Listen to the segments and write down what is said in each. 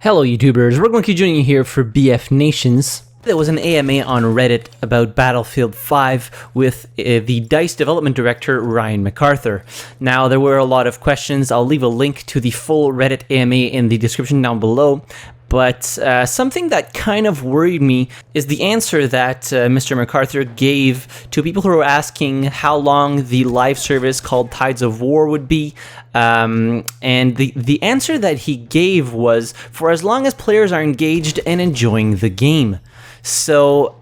Hello YouTubers, we're going to keep joining you here for BFNations. There was an AMA on Reddit about Battlefield 5 with the DICE development director Ryan McArthur. Now there were a lot of questions. I'll leave a link to the full Reddit AMA in the description down below. But something that kind of worried me is the answer that Mr. McArthur gave to people who were asking how long the live service called Tides of War would be. And the answer that he gave was for as long as players are engaged and enjoying the game. So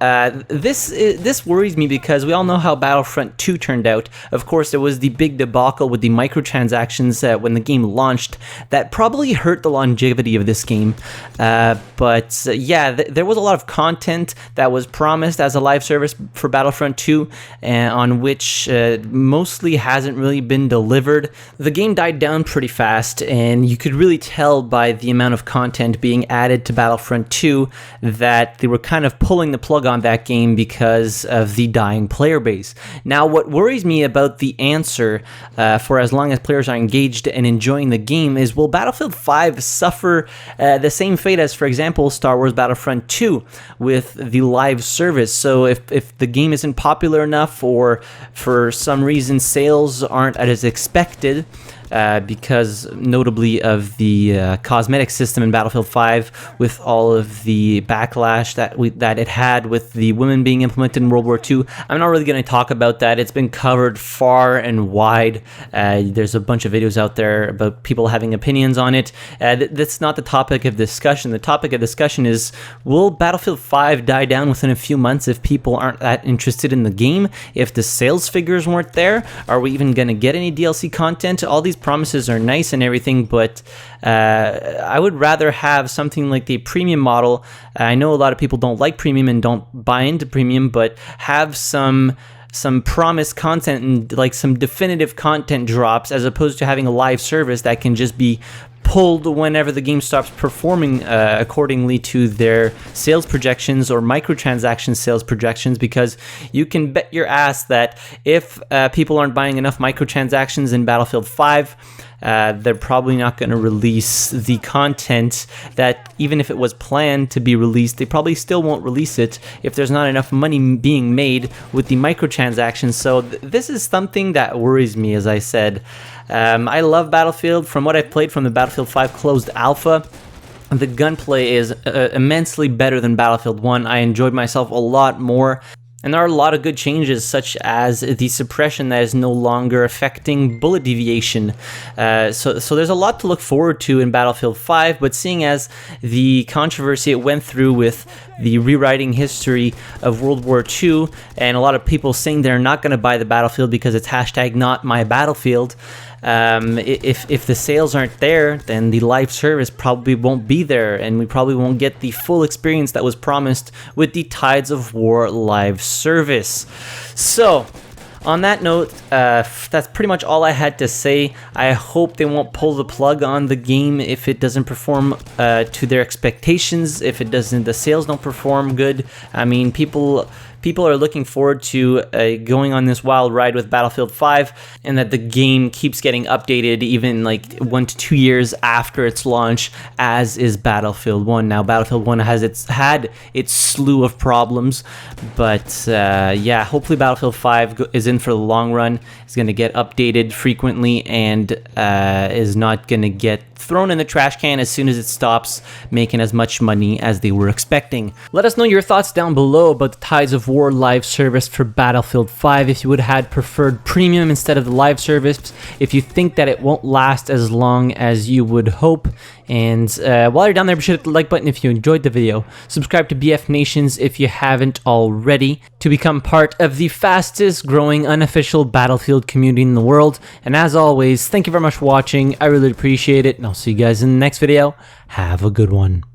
this worries me because we all know how Battlefront 2 turned out. Of course, there was the big debacle with the microtransactions when the game launched that probably hurt the longevity of this game. But there was a lot of content that was promised as a live service for Battlefront 2 on which mostly hasn't really been delivered. The game died down pretty fast, and you could really tell by the amount of content being added to Battlefront 2 that they were kind of pulling the plug on that game because of the dying player base. Now, what worries me about the answer for as long as players are engaged and enjoying the game is, will Battlefield 5 suffer the same fate as, for example, Star Wars Battlefront 2 with the live service? So if the game isn't popular enough, or for some reason sales aren't as expected, because notably of the cosmetic system in Battlefield 5, with all of the backlash that it had with the women being implemented in World War II. I'm not really going to talk about that. It's been covered far and wide. There's a bunch of videos out there about people having opinions on it. That's not the topic of discussion. The topic of discussion is, will Battlefield 5 die down within a few months if people aren't that interested in the game? If the sales figures weren't there, are we even going to get any DLC content? All these promises are nice and everything, but I would rather have something like the premium model. I know a lot of people don't like premium and don't buy into premium, but have some promised content and like some definitive content drops, as opposed to having a live service that can just be pulled whenever the game stops performing accordingly to their sales projections or microtransaction sales projections, because you can bet your ass that if people aren't buying enough microtransactions in Battlefield 5, they're probably not going to release the content that, even if it was planned to be released, they probably still won't release it if there's not enough money being made with the microtransactions. So this is something that worries me, as I said. I love Battlefield. From what I've played from the Battlefield 5 closed alpha, the gunplay is immensely better than Battlefield 1. I enjoyed myself a lot more. And there are a lot of good changes, such as the suppression that is no longer affecting bullet deviation. So there's a lot to look forward to in Battlefield 5, but seeing as the controversy it went through with the rewriting history of World War II, and a lot of people saying they're not going to buy the Battlefield because it's #NotMyBattlefield, if the sales aren't there, then the live service probably won't be there, and we probably won't get the full experience that was promised with the Tides of War live service. So, on that note, that's pretty much all I had to say. I hope they won't pull the plug on the game if it doesn't perform to their expectations. If it doesn't, the sales don't perform good. I mean, people are looking forward to going on this wild ride with Battlefield 5, and that the game keeps getting updated even like 1 to 2 years after its launch, as is Battlefield 1. Now, Battlefield 1 has had its slew of problems, but hopefully Battlefield 5 is in for the long run. It's going to get updated frequently, and is not going to get thrown in the trash can as soon as it stops making as much money as they were expecting. Let us know your thoughts down below about the Tides of War live service for Battlefield 5. If you would have preferred premium instead of the live service, if you think that it won't last as long as you would hope. And while you're down there, be sure to hit the like button if you enjoyed the video. Subscribe to BFNations if you haven't already, to become part of the fastest growing unofficial Battlefield community in the world. And as always, thank you very much for watching. I really appreciate it, and I'll see you guys in the next video. Have a good one.